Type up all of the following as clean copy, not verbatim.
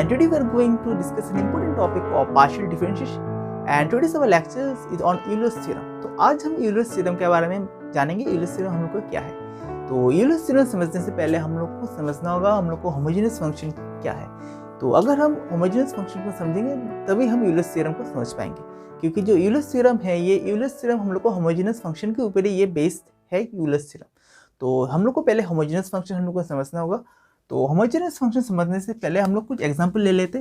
and today we are going to discuss an important topic of partial differentiation and today's our lecture is on Euler's theorem। तो आज हम Euler's theorem के बारे में जानेंगे। Euler's theorem हम लोग को क्या है। तो यूलर्स थ्योरम समझने से पहले हम लोग को समझना होगा हम लोग को होमोजेनियस फंक्शन क्या है। तो अगर हम होमोजेनियस फंक्शन को समझेंगे तभी हम यूलर्स थ्योरम को समझ पाएंगे, क्योंकि जो यूलर्स थ्योरम है ये यूलर्स थ्योरम हम लोग को होमोजेनियस फंक्शन के ऊपर ही ये बेस्ड है यूलर्स थ्योरम। तो हम लोग को पहले होमोजेनियस फंक्शन हम लोग को समझना होगा। तो होमोजेनियस फंक्शन समझने से पहले हम लोग कुछ एग्जांपल ले लेते।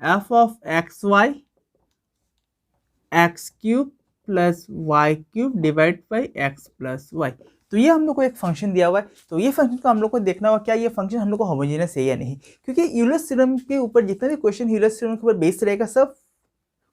F of x y x cube plus y cube divide by x plus y. तो ये हम लोग को एक फंक्शन दिया हुआ है। तो ये फंक्शन को हम लोग को देखना होगा क्या ये फंक्शन हम लोग को होमोजेनियस है या नहीं, क्योंकि यूलर्स थ्योरम के ऊपर जितने भी क्वेश्चन यूलर्स थ्योरम के ऊपर बेस्ड रहेगा सब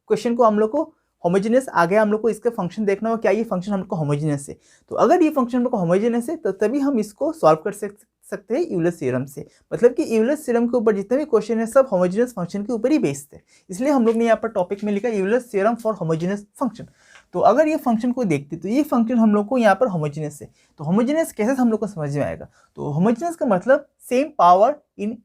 क्वेश्चन को हम लोग को होमोजेनियस आगे हम लोग को इसका फंक्शन देखना होगा क्या ये फंक्शन हम लोग को होमोजेनियस है। तो अगर ये फंक्शन हम लोग को होमोजेनियस है तो तभी हम इसको सॉल्व कर सकते हैं यूलर्स थ्योरम से। मतलब कि यूलर्स थ्योरम के ऊपर जितने भी क्वेश्चन है सब होमोजेनियस फंक्शन के ऊपर ही बेस्ड है, इसलिए हम लोग ने यहाँ पर टॉपिक में लिखा Euler's theorem for homogeneous function. तो अगर ये फंक्शन को देखते तो ये फंक्शन हम लोग को यहाँ पर होमोजेनियस है। तो होमोजेनियस कैसे हम लोग को समझ में आएगा। तो होमोजेनियस का मतलब सेम पावर इन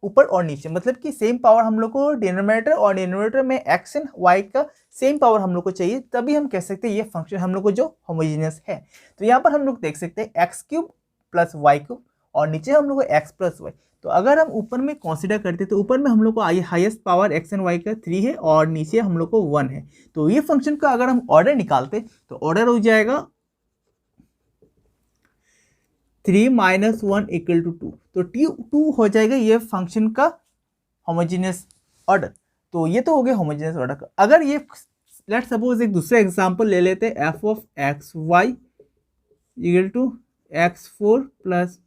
ऊपर और नीचे, मतलब कि सेम पावर हम लोग को डिनोमिनेटर और डिनोमिनेटर में एक्स एंड वाई का सेम पावर हम लोग को चाहिए, तभी हम कह सकते हैं ये फंक्शन हम लोग को जो होमोजेनियस है। तो यहाँ पर हम लोग देख सकते हैं x cube plus y cube और नीचे हम लोग को एक्स प्लस वाई। तो अगर हम ऊपर में कंसीडर करते तो ऊपर में हम लोग को highest power x and y का 3 है और नीचे हम लोग को 1 है। तो ये फंक्शन का अगर हम ऑर्डर निकालते तो ऑर्डर हो जाएगा 3 - 1 = 2। तो T2 हो जाएगा ये फंक्शन का होमोजेनियस ऑर्डर। तो ये तो हो गया होमोजेनियस ऑर्डर का। अगर ये लेट सपोज एक दूसरा एग्जांपल ले लेते हैं f of x y = x4 +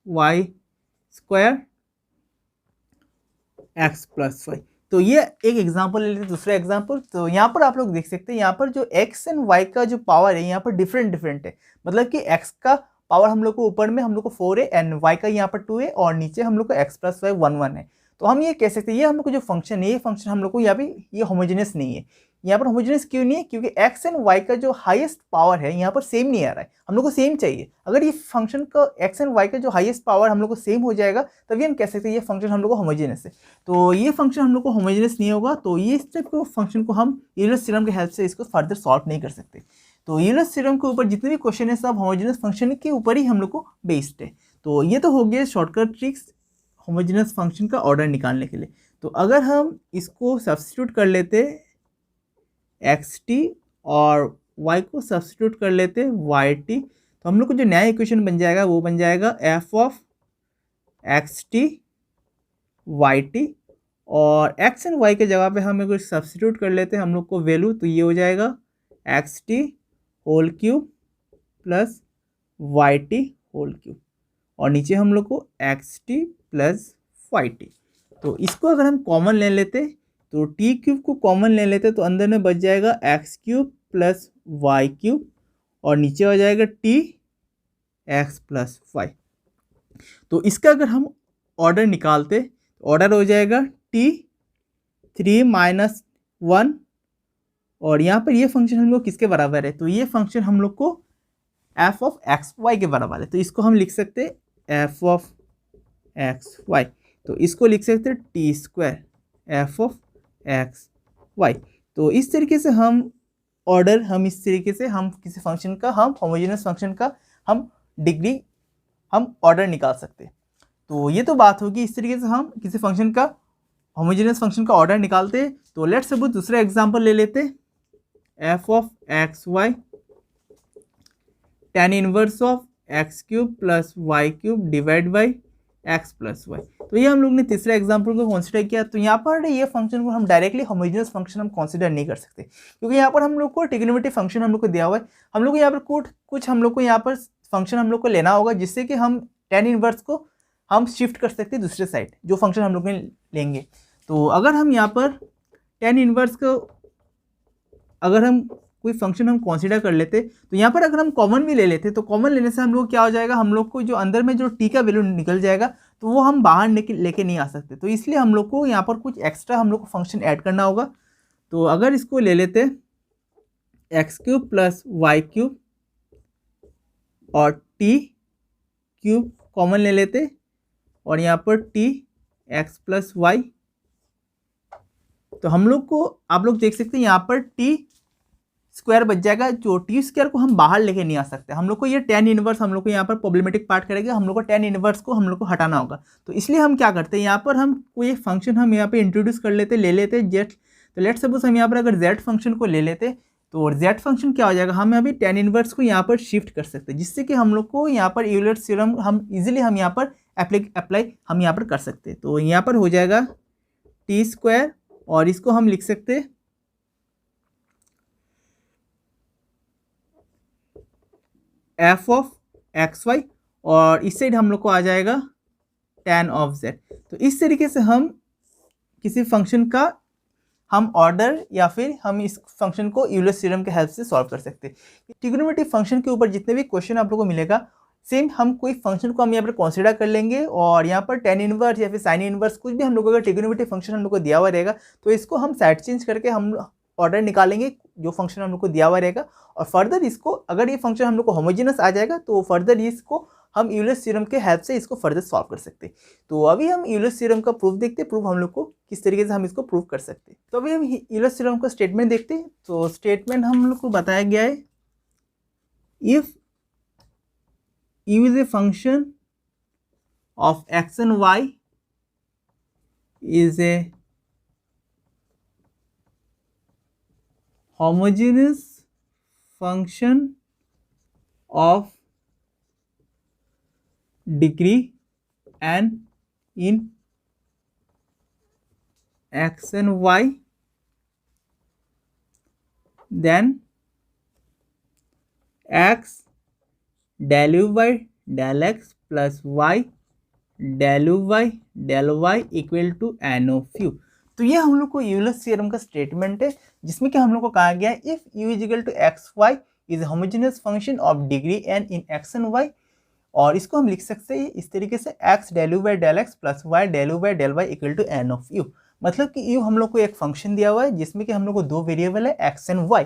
y² x + y। तो ये एक एग्जांपल ले लेते हैं दूसरा एग्जांपल। तो यहाँ पर आप लोग देख सकते हैं यहाँ पर जो x एंड y का जो पावर है यहाँ पर डिफरेंट है। मतलब कि x का पावर हम लोग को ऊपर में हम लोग को 4 है एंड y का यहाँ पर 2 है और नीचे हम लोग को x + y 1 है। तो हम ये कह सकते हैं ये हम लोग को जो फंक्शन है ये फंक्शन हम लोग को यहाँ पे ये होमोजेनियस नहीं है। यहाँ पर होमोजेनियस क्यों नहीं है, क्योंकि x एंड y का जो हाईएस्ट पावर है यहाँ पर सेम नहीं आ रहा है, हम लोग को सेम चाहिए। अगर ये फंक्शन का x एंड y का जो हाईएस्ट पावर हम लोग को सेम हो जाएगा तभी हम कह सकते हैं ये फंक्शन हम लोग को होमोजेनियस है। तो ये फंक्शन हम लोग को होमोजेनियस नहीं होगा, तो ये इस टाइप के फंक्शन को हम यूलर्स थ्योरम की हेल्प से इसको फर्दर सॉल्व नहीं कर सकते। तो यूलर्स थ्योरम के ऊपर जितने भी क्वेश्चन है सब होमोजेनियस फंक्शन के ऊपर ही हम लोग को बेस्ड है। तो ये तो हो गया शॉर्टकट ट्रिक्स होमोजेनियस फंक्शन का ऑर्डर निकालने के लिए। तो अगर हम इसको सब्स्टिट्यूट कर लेते xt और y को सब्स्टिट्यूट कर लेते yt, तो हम लोग को जो नया इक्वेशन बन जाएगा वो बन जाएगा f ऑफ xt yt और x एंड y के जगह पे हम कुछ सब्स्टिट्यूट कर लेते हैं हम लोग को वैल्यू। तो ये हो जाएगा xt whole cube plus yt whole cube और नीचे हम लोग को xt प्लस yt। तो इसको अगर हम कॉमन ले लेते तो टी क्यूब को कॉमन ले लेते तो अंदर में बच जाएगा x cube plus y cube और नीचे हो जाएगा टी एक्स प्लस वाई। तो इसका अगर हम ऑर्डर निकालते तो ऑर्डर हो जाएगा टी 3 - 1 और यहाँ पर ये फंक्शन हम लोग किसके बराबर है, तो ये फंक्शन हम लोग को एफ ऑफ एक्स वाई के बराबर है। तो इसको हम लिख सकते हैं एफ ऑफ एक्स वाई। तो इसको लिख सकते हैं t² F of x Y. तो इस तरीके से हम ऑर्डर इस तरीके से हम किसी फंक्शन का हम होमोजेनियस फंक्शन का हम डिग्री हम ऑर्डर निकाल सकते हैं। तो ये तो बात होगी इस तरीके से हम किसी फंक्शन का होमोजेनियस फंक्शन का ऑर्डर निकालते हैं। तो लेट्स सपोज दूसरा एग्जांपल ले लेते f of x y tan inverse of x³ plus y³ divide by x plus y. तो ये हम लोग ने तीसरा एग्जांपल को कंसीडर किया। तो यहाँ पर ये फंक्शन को हम डायरेक्टली होमोजेनियस फंक्शन हम कंसीडर नहीं कर सकते, क्योंकि यहाँ पर हम लोग को ट्रिग्नोमेट्रिक फंक्शन हम लोग को दिया हुआ है। हम लोग को यहाँ पर कुछ हम लोग को यहाँ पर फंक्शन हम लोग को लेना होगा जिससे कि हम tan इनवर्स को हम शिफ्ट कर सकते हैं दूसरे साइड जो फंक्शन हम लोग लेंगे। तो अगर हम यहाँ पर tan इनवर्स को अगर हम कोई फंक्शन हम कंसीडर कर लेते तो यहाँ पर अगर हम कॉमन भी ले लेते तो कॉमन लेने से हम लोग क्या हो जाएगा, हम लोग को जो अंदर में जो टी का वैल्यू निकल जाएगा तो वो हम बाहर लेके नहीं आ सकते। तो इसलिए हम लोग को यहाँ पर कुछ एक्स्ट्रा हम लोग को फंक्शन ऐड करना होगा। तो अगर इसको ले लेते x³ प्लस y³ और t³ कॉमन ले लेते और यहाँ पर t एक्स प्लस वाई। तो हम लोग को आप लोग देख सकते हैं यहाँ पर टी स्क्वायर बच जाएगा, जो टी स्क्वायर को हम बाहर लेके नहीं आ सकते, हम लोग को ये टेन इनवर्स हम लोग को यहाँ पर प्रॉब्लमेटिक पार्ट करेगा, हम लोग को टेन इनवर्स को हम लोग को हटाना होगा। तो इसलिए हम क्या करते हैं, यहाँ पर हम कोई एक फंक्शन हम यहाँ पे इंट्रोड्यूस कर लेते, ले लेते जेड। तो लेट सपोज हम यहाँ पर अगर जेड फंक्शन को ले लेते, तो जेड फंक्शन क्या हो जाएगा, हम अभी टेन इनवर्स को यहाँ पर शिफ्ट कर सकते हैं, जिससे कि हम लोग को यहाँ पर यूलर थ्योरम हम इजीली हम यहाँ पर अप्लाई हम यहाँ पर कर सकते हैं। तो यहाँ पर हो जाएगा टी स्क्वायर, और इसको हम लिख सकते हैं एफ ऑफ एक्स वाई, और इस साइड हम लोग को आ जाएगा tan ऑफ जेड। तो इस तरीके से हम किसी फंक्शन का हम ऑर्डर या फिर हम इस फंक्शन को यूलर्स थ्योरम के हेल्प से सॉल्व कर सकते हैं। ट्रिग्नोमेट्रिक फंक्शन के ऊपर जितने भी क्वेश्चन आप लोगों को मिलेगा, सेम हम कोई फंक्शन को हम यहाँ पर कंसीडर कर लेंगे, और यहाँ पर tan इनवर्स या फिर साइन इनवर्स कुछ भी हम लोगों का ट्रिग्नोमेट्रिक फंक्शन हम लोग को दिया हुआ रहेगा, तो इसको हम साइड चेंज करके हम ऑर्डर निकालेंगे जो फंक्शन हम लोग को दिया हुआ रहेगा, और फर्दर इसको अगर ये फंक्शन हम लोग को होमोजेनस आ जाएगा, तो फर्दर इसको हम यूलर्स थ्योरम के हेल्प से इसको फर्दर सॉल्व कर सकते हैं। तो अभी हम यूलर्स थ्योरम का प्रूफ देखते हैं, प्रूफ हम लोग को किस तरीके से हम इसको प्रूव कर सकते हैं। तो अभी हम यूलर्स थ्योरम का स्टेटमेंट देखते हैं। तो स्टेटमेंट हम लोग को बताया गया है, if u is a function of x and y is a homogeneous function of degree n in x and y, then x del u by del x plus y del u by del y equal to n of u। तो ये हम लोग को Euler's theorem का statement है, जिसमें कि हम लोग को कहा गया है if u is equal to x y is homogeneous function of degree n in x and y, और इसको हम लिख सकते हैं इस तरीके से x del u by del x plus y del u by del y equal to n of u। मतलब कि u हम लोग को एक फंक्शन दिया हुआ है जिसमें कि हम लोग को दो वेरिएबल है x एंड y।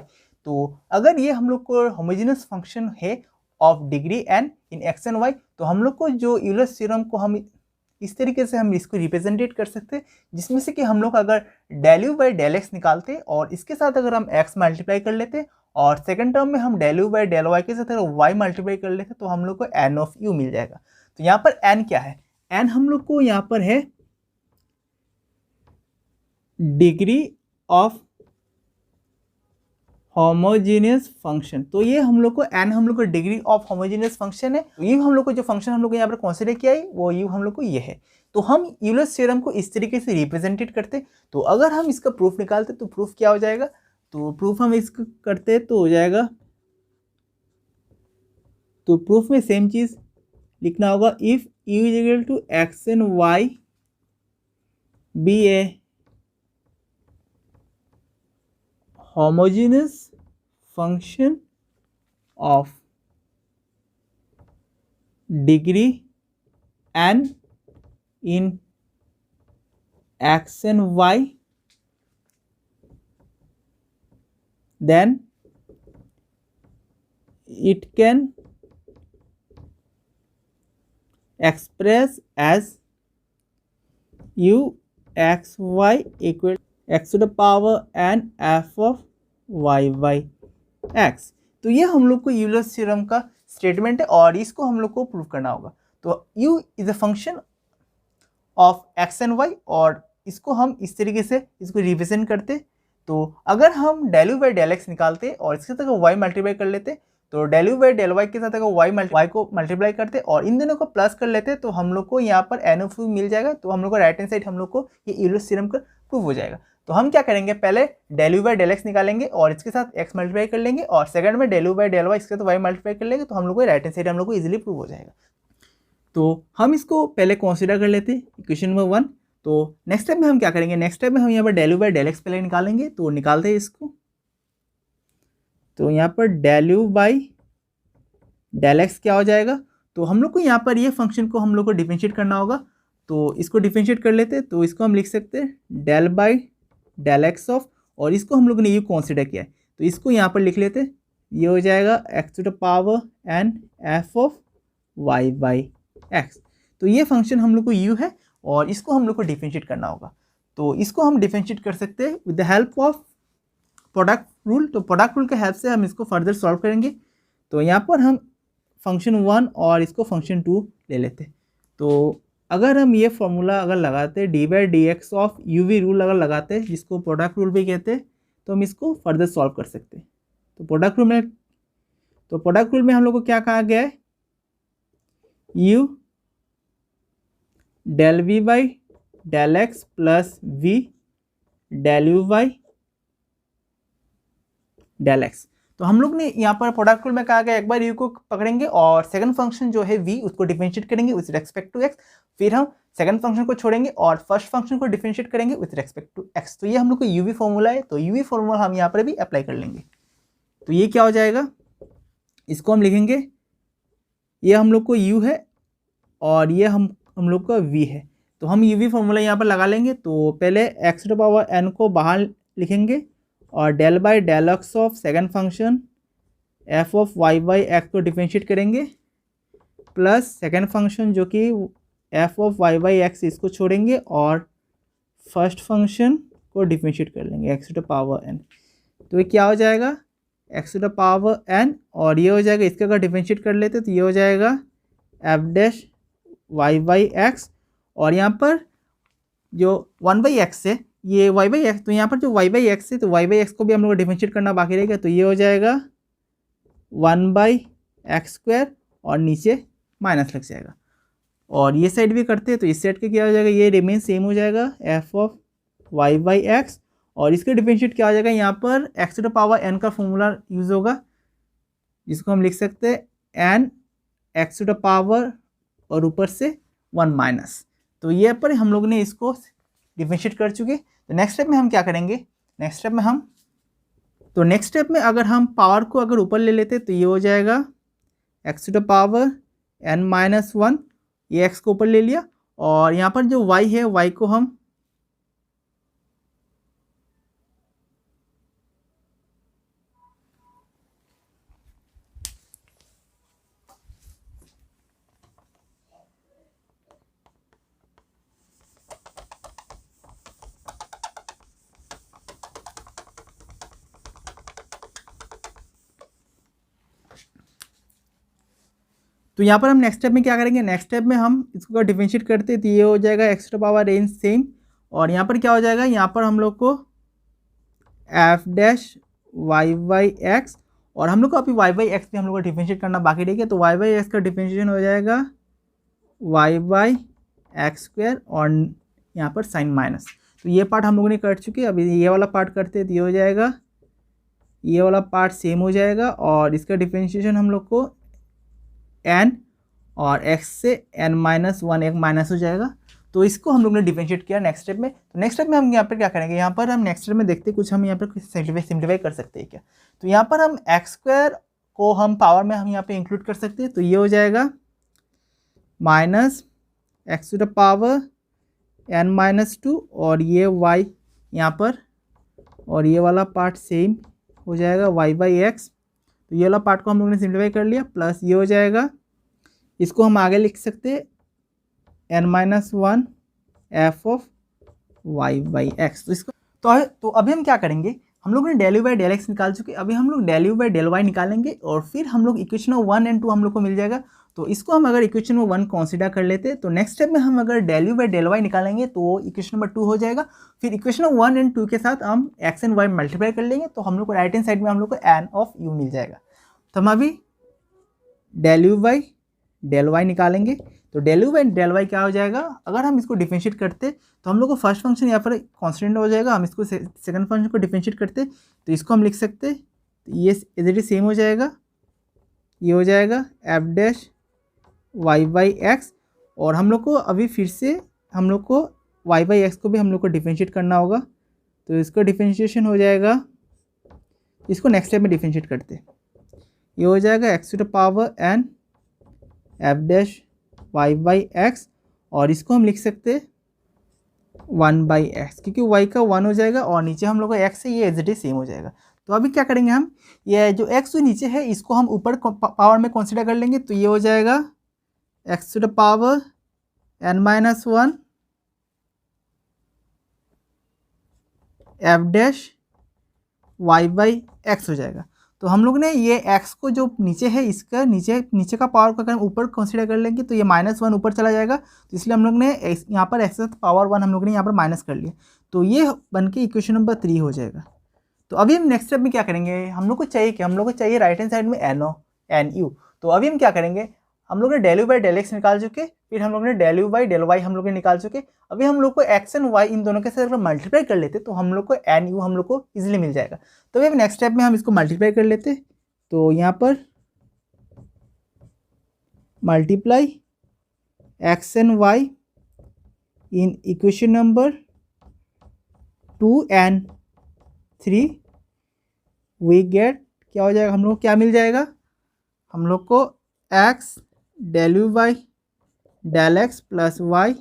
तो अगर ये हम लोग को होमोजेनियस फंक्शन है of degree n in x and y, तो हम लोग को जो यूलर्स थ्योरम को हम इस तरीके से हम इसको रिप्रेजेंटेट कर सकते हैं, जिसमें से कि हम लोग अगर del u by del x निकालते और इसके साथ अगर हम x मल्टीप्लाई कर लेते और सेकंड टर्म में हम del u by del y के साथ अगर y मल्टीप्लाई कर लेते तो हम लोग को n ऑफ u मिल जाएगा। तो यहाँ पर n क्या है, n हम लोग को यहाँ पर है डिग्री ऑफ होमोजेनियस फंक्शन। तो ये हम लोग को n हम लोग को डिग्री ऑफ होमोजेनियस फंक्शन है। तो ये हम लोग को जो फंक्शन हम लोग को यहाँ पर कंसीडर किया है वो u हम लोग को ये है। तो हम यूलर्स थ्योरम को इस तरीके से रिप्रेजेंटेट करते। तो अगर हम इसका प्रूफ निकालते तो प्रूफ क्या हो जाएगा, तो प्रूफ हम इसको करते तो हो जाएगा, तो प्रूफ में सेम चीज लिखना होगा, if u is equal to x and y be a homogeneous function of degree n in x and y, then it can express as u x y equal x to the power n f of y by x। तो ये हम लोग को Euler's theorem का statement है और इसको हम लोग को प्रूव करना होगा। तो u is a function of x and y, और इसको हम इस तरीके से इसको रिप्रेजेंट करते। तो अगर हम del u by del x निकालते और इसके साथ y मल्टीप्लाई कर लेते, तो del u by del y के साथ अगर y को मल्टीप्लाई करते और इन दोनों को प्लस कर लेते, तो हम लोग को यहाँ पर n ऑफ u मिल जाएगा। तो हम लोग को राइट हैंड साइड हम लोग को ये यूलर्स थ्योरम का प्रूव हो जाएगा। तो हम क्या करेंगे, पहले del u by del x निकालेंगे और इसके साथ x मल्टीप्लाई कर लेंगे, और सेकंड में del u by del y इसके साथ y मल्टीप्लाई कर लेंगे, तो हम लोग को राइट हैंड साइड हम लोग को इजीली प्रूव हो जाएगा। तो हम इसको पहले कंसीडर कर लेते हैं इक्वेशन नंबर 1। तो नेक्स्ट स्टेप में हम क्या करेंगे, नेक्स्ट स्टेप में हम यहाँ पर del u by del x पहले निकालेंगे। तो निकालते हैं इसको। तो यहाँ पर del u by del x क्या हो जाएगा, तो हम लोग को यहाँ पर ये फंक्शन को हम लोग को डिफरेंशिएट करना होगा। तो इसको डिफरेंशिएट कर लेते, तो इसको हम लिख सकते हैं del by del x of, और इसको हम लोग ने यू कंसीडर किया है तो इसको यहाँ पर लिख लेते, ये हो जाएगा x to the power n f of y by x। तो ये फंक्शन हम लोग को u है और इसको हम लोग को डिफरेंशिएट करना होगा। तो इसको हम डिफरेंशिएट कर सकते हैं with the help of product rule. तो प्रोडक्ट रूल के हेल्प से हम इसको फर्दर सॉल्व करेंगे। तो यहाँ पर हम फंक्शन 1 और इसको फंक्शन 2 ले लेते। तो अगर हम ये फॉर्मूला अगर लगाते d by d x of u v rule अगर लगाते हैं, जिसको प्रोडक्ट रूल भी कहते हैं, तो हम इसको फर्दर सॉल्व कर सकते हैं। तो प्रोडक्ट रूल में हम लोग को क्या कहा गया है, u del v by del x plus v del u by del x. तो हम लोग ने यहाँ पर प्रोडक्ट रूल में कहा गया एक बार यू को पकड़ेंगे और सेकंड फंक्शन जो है वी उसको डिफरेंशिएट करेंगे विद रिस्पेक्ट टू एक्स, फिर हम सेकंड फंक्शन को छोड़ेंगे और फर्स्ट फंक्शन को डिफरेंशिएट करेंगे विद रिस्पेक्ट टू एक्स। तो ये हम लोग को यूवी फॉर्मूला है। तो यूवी फॉर्मूला हम यहाँ पर भी अप्लाई कर लेंगे। तो ये क्या हो जाएगा, इसको हम लिखेंगे, ये हम लोग को यू है और ये हम लोग का वी है। तो हम यूवी फॉर्मूला यहाँ पर लगा लेंगे। तो पहले एक्स टू पावर एन को बाहर लिखेंगे और del by del x of second function f of y by x को डिफरेंशिएट करेंगे, प्लस सेकंड फंक्शन जो कि f of y by x इसको छोड़ेंगे और फर्स्ट फंक्शन को डिफरेंशिएट कर लेंगे एक्स टू पावर एन। तो ये क्या हो जाएगा, एक्स टू पावर एन, और ये हो जाएगा, इसका अगर डिफरेंशिएट कर लेते तो ये हो जाएगा f dash y by x, और यहाँ पर जो 1/x है ये y/x, तो यहाँ पर जो y/x है तो y/x को भी हम लोग को डिफरेंशिएट करना बाकी रहेगा। तो ये हो जाएगा 1/x² और नीचे माइनस लग जाएगा, और ये साइड भी करते हैं तो इस साइड का क्या हो जाएगा, ये रिमेन सेम हो जाएगा एफ ऑफ y/x, और इसका डिफरेंशिएट क्या हो जाएगा, यहाँ पर x to the power n का फॉर्मूला यूज़ होगा, जिसको हम लिख सकते हैं n x to the power और ऊपर से 1 माइनस। तो ये पर हम लोग ने इसको डिफरेंशिएट कर चुके। तो नेक्स्ट स्टेप में हम क्या करेंगे, नेक्स्ट स्टेप में अगर हम पावर को अगर ऊपर ले लेते तो ये हो जाएगा x to the power n minus 1, ये x को ऊपर ले लिया, और यहाँ पर जो y है y को हम तो यहाँ पर हम नेक्स्ट स्टेप में क्या करेंगे, नेक्स्ट स्टेप में हम इसको डिफरेंशिएट करते तो ये हो जाएगा x to power n same, और यहाँ पर क्या हो जाएगा, यहाँ पर हम लोग को f dash y by x, और हम लोग को अभी वाई बाई एक्स भी हम लोग को डिफरेंशिएट करना बाकी रहेगा। तो वाई बाई एक्स का डिफरेंशिएशन हो जाएगा वाई बाई x² और यहाँ पर साइन माइनस। तो ये पार्ट हम लोगों ने कर चुके, अभी ये वाला पार्ट करते तो ये हो जाएगा, ये वाला पार्ट सेम हो जाएगा, और इसका डिफरेंशिएशन हम लोग को n और x से n माइनस 1 एक माइनस हो जाएगा। तो इसको हम लोग ने डिफरेंशिएट किया नेक्स्ट स्टेप में। तो नेक्स्ट स्टेप में हम यहाँ पर क्या करेंगे, यहाँ पर हम नेक्स्ट स्टेप में देखते कुछ हम यहाँ पर सिम्प्लीफाई कर सकते हैं क्या। तो यहाँ पर हम x² को हम पावर में हम यहाँ पे इंक्लूड कर सकते हैं। तो ये हो जाएगा minus x to the power n minus 2, और ये y यहाँ पर, और ये वाला पार्ट सेम हो जाएगा y बाई एक्स। तो ये वाला पार्ट को हम लोग ने सिम्प्लीफाई कर लिया, प्लस ये हो जाएगा, इसको हम आगे लिख सकते हैं n minus 1 F of y by x. तो इसको तो अभी हम क्या करेंगे, हम लोग ने del u by del x निकाल चुके, अभी हम लोग del u by del y निकालेंगे, और फिर हम लोग इक्वेशन 1 और 2 हम लोग को मिल जाएगा। तो इसको हम अगर इक्वेशन 1 कंसीडर कर लेते तो नेक्स्ट स्टेप में हम अगर del u by del y निकालेंगे तो इक्वेशन नंबर 2 हो जाएगा। फिर इक्वेशन 1 और 2 के साथ हम एक्स एंड वाई मल्टीप्लाई कर लेंगे, तो हम लोग को राइट हैंड साइड में हम लोग को एन ऑफ यू मिल जाएगा। तो हम अभी del u by del y निकालेंगे। तो del u by del y क्या हो जाएगा, अगर हम इसको डिफरेंशिएट करते तो हम लोग को फर्स्ट फंक्शन यहाँ पर कांस्टेंट हो जाएगा, हम इसको सेकंड फंक्शन को डिफरेंशिएट करते तो इसको हम लिख सकते, तो ये एज इट इज सेम हो जाएगा, ये हो जाएगा f dash y by x, और हम लोग को अभी फिर से हम लोग को वाई बाई एक्स को भी हम लोग को डिफरेंशिएट करना होगा। तो इसका डिफरेंशिएशन हो जाएगा, इसको नेक्स्ट स्टेप में डिफरेंशिएट करते, ये हो जाएगा x to the power n f dash y by x, और इसको हम लिख सकते 1/x, क्योंकि y का 1 हो जाएगा और नीचे हम लोग का x है ये एज इट इज सेम हो जाएगा। तो अभी क्या करेंगे, हम ये जो x जो नीचे है इसको हम ऊपर पावर में कंसीडर कर लेंगे। तो ये हो जाएगा x to the power n minus 1 f dash y by x हो जाएगा। तो हम लोग ने ये x को जो नीचे है इसका नीचे का पावर को अगर ऊपर कंसीडर कर लेंगे तो ये -1 ऊपर चला जाएगा, तो इसलिए हम लोग ने यहाँ पर x पावर 1 हम लोग ने यहाँ पर माइनस कर लिया, तो ये बन के इक्वेशन नंबर 3 हो जाएगा। तो अभी हम नेक्स्ट स्टेप में क्या करेंगे, हम लोग को चाहिए कि हम लोग को चाहिए राइट हैंड साइड में एन यू। तो अभी हम क्या करेंगे, हम लोग ने del u by del x निकाल चुके, फिर हम लोग ने del u by del y हम लोग ने निकाल चुके। अभी हम लोग को एक्स एंड वाई इन दोनों के साथ अगर मल्टीप्लाई कर लेते तो हम लोग को एन यू हम लोग को इजीली मिल जाएगा। तो अभी नेक्स्ट स्टेप में हम इसको मल्टीप्लाई कर लेते, तो यहाँ पर multiply x and y in equation number 2 and 3 we get, क्या हो जाएगा, हम लोग को क्या मिल जाएगा, हम लोग को x del u by del x plus y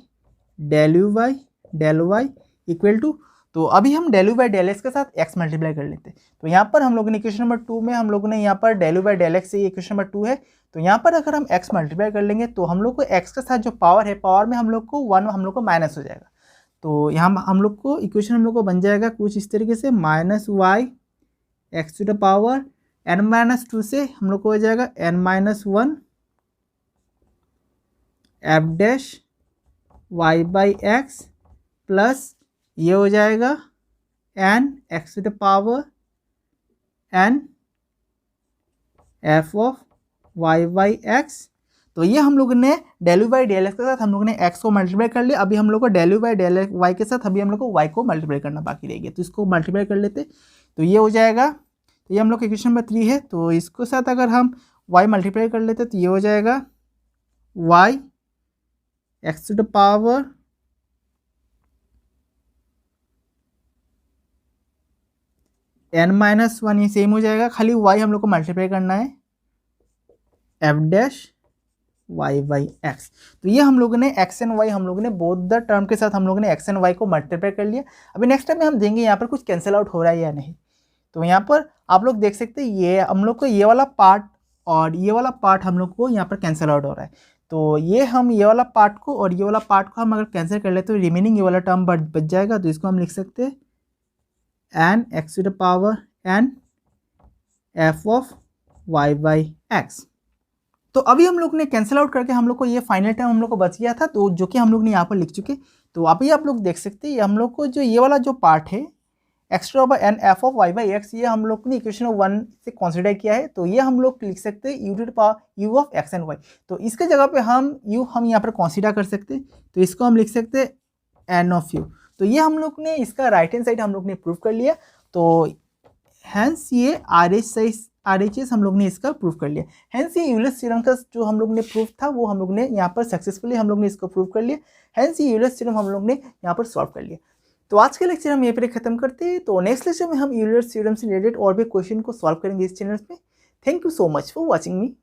del u by del y equal to, तो अभी हम del u by del x के साथ x मल्टीप्लाई कर लेते हैं। तो यहाँ पर हम लोग ने इक्वेशन नंबर 2 में हम लोग ने यहाँ पर del u by del x से इक्वेशन नंबर 2 है, तो यहाँ पर अगर हम x मल्टीप्लाई कर लेंगे तो हम लोग को x के साथ जो पावर है, पावर में हम लोग को 1 हम लोग को माइनस हो जाएगा। तो यहाँ हम लोग को इक्वेशन हम लोग को बन जाएगा कुछ इस तरीके से, minus y x to the power n-2 से हम लोग को हो जाएगा n-1 f dash y by x plus ये हो जाएगा n x to the power n f of y by x. तो ये हम लोग ने del u by del x के साथ हम लोग ने x को मल्टीप्लाई कर लिया। अभी हम लोग को del u by del y के साथ अभी हम लोग को y को मल्टीप्लाई करना बाकी रह गया, तो इसको मल्टीप्लाई कर लेते, तो ये हो जाएगा। तो ये हम लोग का इक्वेशन नंबर 3 है, तो इसको साथ अगर हम y मल्टीप्लाई कर लेते तो ये हो जाएगा y x to the power n-1, ये सेम हो जाएगा, खाली y हम लोग को मल्टीप्लाई करना है f dash y by x. तो ये हम लोगों ने एक्स एंड वाई हम लोगों ने बोथ द टर्म के साथ हम लोगों ने एक्स एंड वाई को मल्टीप्लाई कर लिया। अभी नेक्स्ट टाइम में हम देंगे यहाँ पर कुछ कैंसिल आउट हो रहा है या नहीं। तो यहाँ पर आप लोग देख सकते हैं ये हम लोग को ये वाला पार्ट और ये वाला पार्ट हम लोग को यहाँ पर कैंसिल आउट हो रहा है। तो ये हम ये वाला पार्ट को और ये वाला पार्ट को हम अगर कैंसिल कर लेते तो रिमेनिंग ये वाला टर्म बच जाएगा। तो इसको हम लिख सकते हैं n x to the power n f of y by x. तो अभी हम लोग ने कैंसिल आउट करके हम लोग को ये फाइनल टर्म हम लोग को बच गया था, तो जो कि हम लोग ने यहाँ पर लिख चुके। तो अभी आप लोग देख सकते हैं हम लोग को जो ये वाला जो पार्ट है extra by n f of y by x, ये हम लोग ने इक्वेशन 1 से कंसीडर किया है। तो ये हम लोग लिख सकते हैं u to the power u of x and y. तो इसके जगह पे हम यहाँ पर कंसीडर कर सकते हैं, तो इसको हम लिख सकते हैं एन ऑफ यू। तो ये हम लोग ने इसका राइट हैंड साइड हम लोग ने प्रूव कर लिया। तो हैंस ये RHS हम लोग ने इसका प्रूव कर लिया। हैंस ये यूलर्स थ्योरम का जो हम लोग ने प्रूफ था वो हम लोग ने यहाँ पर सक्सेसफुली हम लोग ने इसको प्रूव कर लिया। हैंस ये यूलर्स थ्योरम हम लोग ने यहाँ पर सॉल्व कर लिया। तो आज के लेक्चर हम यहीं पर खत्म करते हैं। तो नेक्स्ट लेक्चर में हम यूलर्स थ्योरम से रिलेटेड और भी क्वेश्चन को सॉल्व करेंगे इस चैनल पे। Thank you so much for watching me.